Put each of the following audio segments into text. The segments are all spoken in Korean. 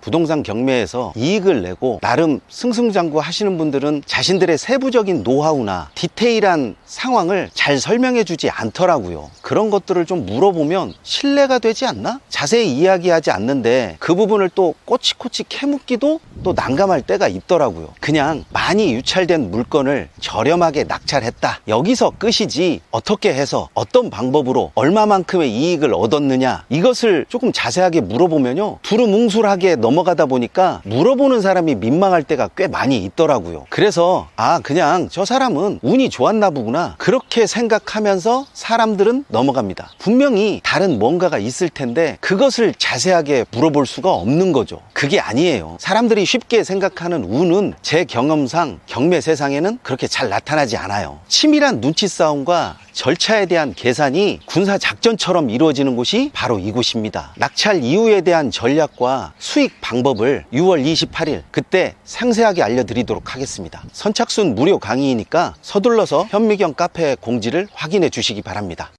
부동산 경매에서 이익을 내고 나름 승승장구 하시는 분들은 자신들의 세부적인 노하우나 디테일한 상황을 잘 설명해 주지 않더라고요. 그런 것들을 좀 물어보면 신뢰가 되지 않나? 자세히 이야기하지 않는데 그 부분을 또 꼬치꼬치 캐묻기도 또 난감할 때가 있더라고요. 그냥 많이 유찰된 물건을 저렴하게 낙찰했다, 여기서 끝이지 어떻게 해서 어떤 방법으로 얼마만큼의 이익을 얻었느냐, 이것을 조금 자세하게 물어보면요, 두루뭉술하게 넘어가다 보니까 물어보는 사람이 민망할 때가 꽤 많이 있더라고요. 그래서 그냥 저 사람은 운이 좋았나 보구나, 그렇게 생각하면서 사람들은 넘어갑니다. 분명히 다른 뭔가가 있을 텐데 그것을 자세하게 물어볼 수가 없는 거죠. 그게 아니에요. 사람들이 쉽게 생각하는 운은 제 경험상 경매 세상에는 그렇게 잘 나타나지 않아요. 치밀한 눈치 싸움과 절차에 대한 계산이 군사작전처럼 이루어지는 곳이 바로 이곳입니다. 낙찰 이후에 대한 전략과 수익 방법을 6월 28일 그때 상세하게 알려드리도록 하겠습니다. 선착순 무료 강의이니까 서둘러서 현미경 카페 공지를 확인해 주시기 바랍니다.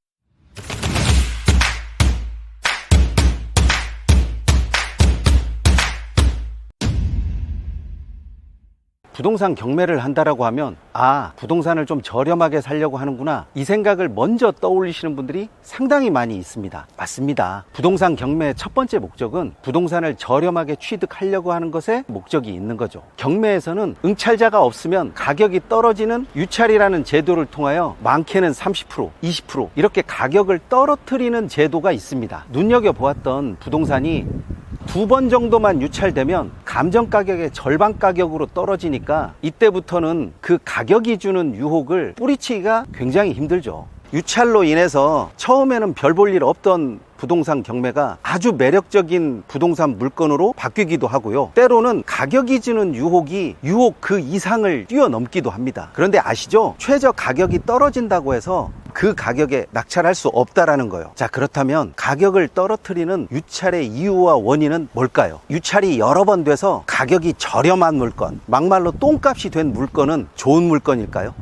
부동산 경매를 한다라고 하면 부동산을 좀 저렴하게 살려고 하는구나, 이 생각을 먼저 떠올리시는 분들이 상당히 많이 있습니다. 맞습니다. 부동산 경매의 첫 번째 목적은 부동산을 저렴하게 취득하려고 하는 것에 목적이 있는 거죠. 경매에서는 응찰자가 없으면 가격이 떨어지는 유찰이라는 제도를 통하여 많게는 30%, 20% 이렇게 가격을 떨어뜨리는 제도가 있습니다. 눈여겨보았던 부동산이 2번 정도만 유찰되면 감정가격의 절반 가격으로 떨어지니까 이때부터는 그 가격이 주는 유혹을 뿌리치기가 굉장히 힘들죠. 유찰로 인해서 처음에는 별 볼 일 없던 부동산 경매가 아주 매력적인 부동산 물건으로 바뀌기도 하고요, 때로는 가격이 주는 유혹 그 이상을 뛰어넘기도 합니다. 그런데 아시죠? 최저 가격이 떨어진다고 해서 그 가격에 낙찰할 수 없다라는 거예요. 자, 그렇다면 가격을 떨어뜨리는 유찰의 이유와 원인은 뭘까요? 유찰이 여러 번 돼서 가격이 저렴한 물건, 막말로 똥값이 된 물건은 좋은 물건일까요?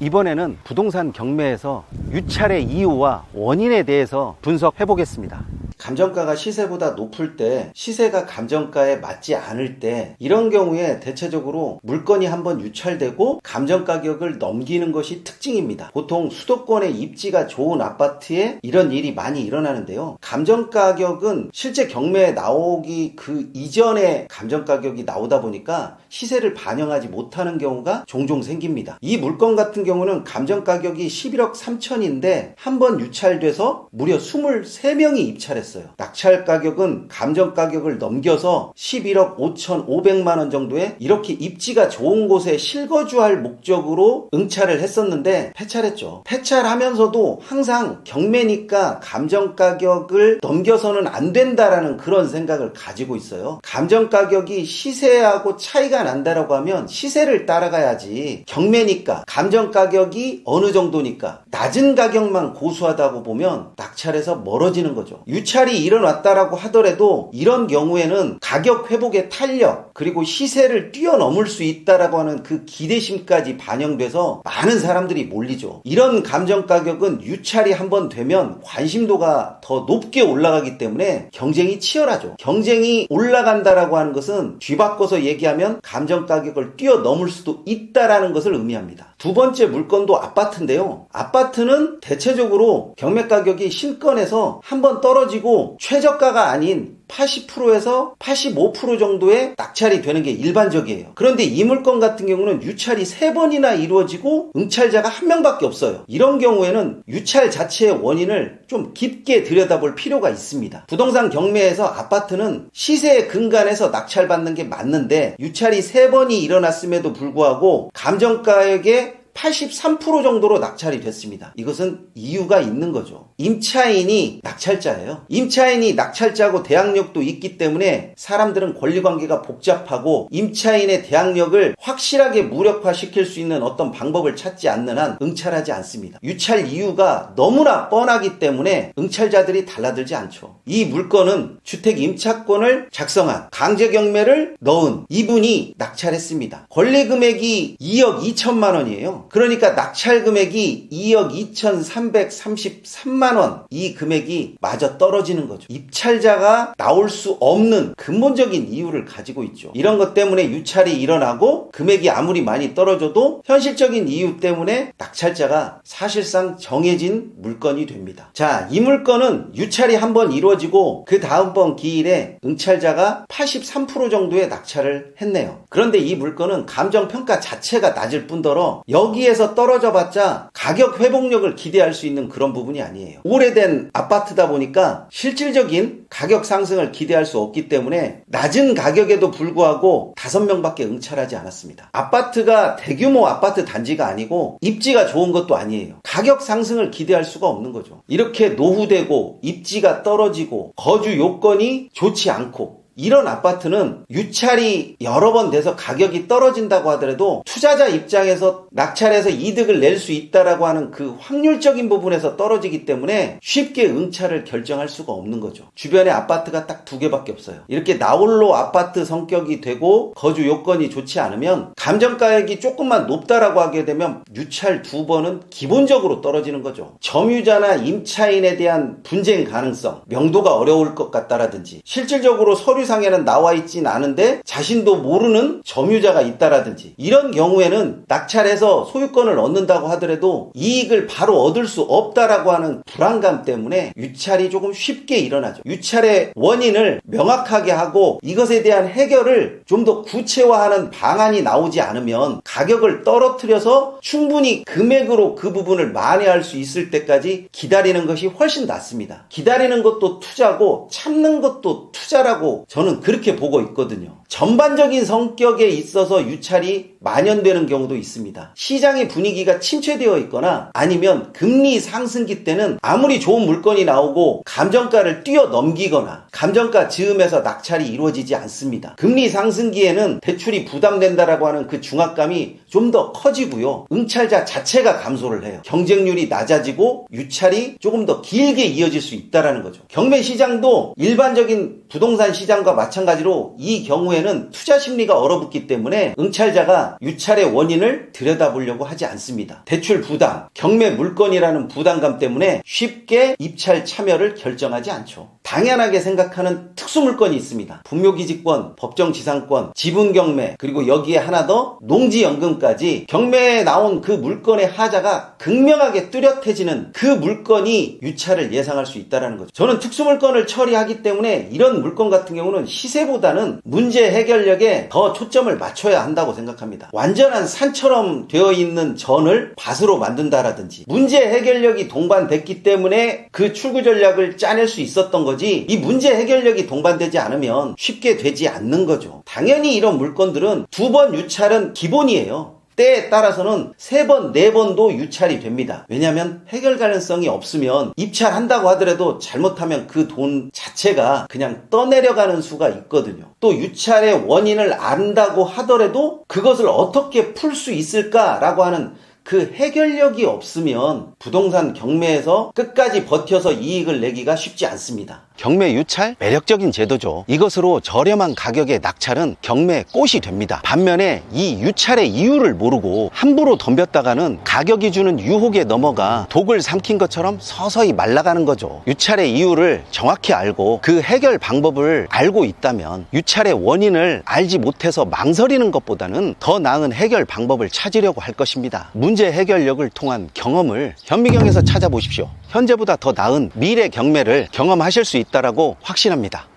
이번에는 부동산 경매에서 유찰의 이유와 원인에 대해서 분석해 보겠습니다. 감정가가 시세보다 높을 때, 시세가 감정가에 맞지 않을 때, 이런 경우에 대체적으로 물건이 한번 유찰되고 감정가격을 넘기는 것이 특징입니다. 보통 수도권의 입지가 좋은 아파트에 이런 일이 많이 일어나는데요, 감정가격은 실제 경매에 나오기 그 이전에 감정가격이 나오다 보니까 시세를 반영하지 못하는 경우가 종종 생깁니다. 이 물건 같은 경우는 감정가격이 11억 3천인데 한번 유찰돼서 무려 23명이 입찰했어요. 낙찰 가격은 감정 가격을 넘겨서 11억 5,500만 원 정도에 이렇게 입지가 좋은 곳에 실거주할 목적으로 응찰을 했었는데 폐찰했죠. 폐찰하면서도 항상 경매니까 감정 가격을 넘겨서는 안 된다라는 그런 생각을 가지고 있어요. 감정 가격이 시세하고 차이가 난다라고 하면 시세를 따라가야지, 경매니까 감정 가격이 어느 정도니까 낮은 가격만 고수하다고 보면 낙찰에서 멀어지는 거죠. 유찰이 일어났다라고 하더라도 이런 경우에는 가격 회복의 탄력, 그리고 시세를 뛰어넘을 수 있다라고 하는 그 기대심까지 반영돼서 많은 사람들이 몰리죠. 이런 감정 가격은 유찰이 한번 되면 관심도가 더 높게 올라가기 때문에 경쟁이 치열하죠. 경쟁이 올라간다라고 하는 것은 뒤바꿔서 얘기하면 감정 가격을 뛰어넘을 수도 있다라는 것을 의미합니다. 두 번째 물건도 아파트인데요, 아파트는 대체적으로 경매 가격이 신건에서 한번 떨어지고 최저가가 아닌 80%에서 85% 정도의 낙찰이 되는 게 일반적이에요. 그런데 이 물건 같은 경우는 유찰이 3번이나 이루어지고 응찰자가 1명밖에 없어요. 이런 경우에는 유찰 자체의 원인을 좀 깊게 들여다볼 필요가 있습니다. 부동산 경매에서 아파트는 시세에 근간해서 낙찰받는 게 맞는데 유찰이 3번이 일어났음에도 불구하고 감정가액의 83% 정도로 낙찰이 됐습니다. 이것은 이유가 있는 거죠. 임차인이 낙찰자예요. 임차인이 낙찰자고 대항력도 있기 때문에 사람들은 권리관계가 복잡하고 임차인의 대항력을 확실하게 무력화시킬 수 있는 어떤 방법을 찾지 않는 한 응찰하지 않습니다. 유찰 이유가 너무나 뻔하기 때문에 응찰자들이 달라들지 않죠. 이 물건은 주택임차권을 작성한 강제경매를 넣은 이분이 낙찰했습니다. 권리금액이 2억 2천만 원이에요. 그러니까 낙찰 금액이 2억 2,333만 원, 이 금액이 마저 떨어지는 거죠. 입찰자가 나올 수 없는 근본적인 이유를 가지고 있죠. 이런 것 때문에 유찰이 일어나고 금액이 아무리 많이 떨어져도 현실적인 이유 때문에 낙찰자가 사실상 정해진 물건이 됩니다. 자, 이 물건은 유찰이 한번 이루어지고 그 다음번 기일에 응찰자가 83% 정도의 낙찰을 했네요. 그런데 이 물건은 감정평가 자체가 낮을 뿐더러 여기에서 떨어져 봤자 가격 회복력을 기대할 수 있는 그런 부분이 아니에요. 오래된 아파트다 보니까 실질적인 가격 상승을 기대할 수 없기 때문에 낮은 가격에도 불구하고 5명밖에 응찰하지 않았습니다. 아파트가 대규모 아파트 단지가 아니고 입지가 좋은 것도 아니에요. 가격 상승을 기대할 수가 없는 거죠. 이렇게 노후되고 입지가 떨어지고 거주 요건이 좋지 않고 이런 아파트는 유찰이 여러 번 돼서 가격이 떨어진다고 하더라도 투자자 입장에서 낙찰해서 이득을 낼 수 있다라고 하는 그 확률적인 부분에서 떨어지기 때문에 쉽게 응찰을 결정할 수가 없는 거죠. 주변에 아파트가 딱 2개밖에 없어요. 이렇게 나홀로 아파트 성격이 되고 거주 요건이 좋지 않으면 감정가액이 조금만 높다라고 하게 되면 유찰 2번은 기본적으로 떨어지는 거죠. 점유자나 임차인에 대한 분쟁 가능성, 명도가 어려울 것 같다라든지 실질적으로 서류상에는 나와 있진 않은데 자신도 모르는 점유자가 있다라든지 이런 경우에는 낙찰해서 소유권을 얻는다고 하더라도 이익을 바로 얻을 수 없다라고 하는 불안감 때문에 유찰이 조금 쉽게 일어나죠. 유찰의 원인을 명확하게 하고 이것에 대한 해결을 좀 더 구체화하는 방안이 나오지 않으면 가격을 떨어뜨려서 충분히 금액으로 그 부분을 만회할 수 있을 때까지 기다리는 것이 훨씬 낫습니다. 기다리는 것도 투자고 참는 것도 투자라고 저는 그렇게 보고 있거든요. 전반적인 성격에 있어서 유찰이 만연되는 경우도 있습니다. 시장의 분위기가 침체되어 있거나 아니면 금리 상승기 때는 아무리 좋은 물건이 나오고 감정가를 뛰어넘기거나 감정가 즈음에서 낙찰이 이루어지지 않습니다. 금리 상승기에는 대출이 부담된다라고 하는 그 중압감이 좀 더 커지고요. 응찰자 자체가 감소를 해요. 경쟁률이 낮아지고 유찰이 조금 더 길게 이어질 수 있다는 거죠. 경매 시장도 일반적인 부동산 시장과 마찬가지로 이 경우에는 투자 심리가 얼어붙기 때문에 응찰자가 유찰의 원인을 들여다보려고 하지 않습니다. 대출 부담, 경매 물건이라는 부담감 때문에 쉽게 입찰 참여를 결정하지 않죠. 당연하게 생각하는 특수물건이 있습니다. 분묘기지권, 법정지상권, 지분경매, 그리고 여기에 하나 더 농지연금까지 경매에 나온 그 물건의 하자가 극명하게 뚜렷해지는 그 물건이 유찰을 예상할 수 있다는 거죠. 저는 특수물건을 처리하기 때문에 이런 물건 같은 경우는 시세보다는 문제 해결력에 더 초점을 맞춰야 한다고 생각합니다. 완전한 산처럼 되어 있는 전을 밭으로 만든다라든지 문제 해결력이 동반됐기 때문에 그 출구 전략을 짜낼 수 있었던 거지 이 문제 해결력이 동반되지 않으면 쉽게 되지 않는 거죠. 당연히 이런 물건들은 2번 유찰은 기본이에요. 때에 따라서는 3번, 4번도 유찰이 됩니다. 왜냐하면 해결 가능성이 없으면 입찰한다고 하더라도 잘못하면 그 돈 자체가 그냥 떠내려가는 수가 있거든요. 또 유찰의 원인을 안다고 하더라도 그것을 어떻게 풀 수 있을까라고 하는 그 해결력이 없으면 부동산 경매에서 끝까지 버텨서 이익을 내기가 쉽지 않습니다. 경매 유찰 매력적인 제도죠. 이것으로 저렴한 가격의 낙찰은 경매의 꽃이 됩니다. 반면에 이 유찰의 이유를 모르고 함부로 덤볐다가는 가격이 주는 유혹에 넘어가 독을 삼킨 것처럼 서서히 말라가는 거죠. 유찰의 이유를 정확히 알고 그 해결 방법을 알고 있다면 유찰의 원인을 알지 못해서 망설이는 것보다는 더 나은 해결 방법을 찾으려고 할 것입니다. 문제 해결력을 통한 경험을 현미경에서 찾아보십시오. 현재보다 더 나은 미래 경매를 경험하실 수 있다고 확신합니다.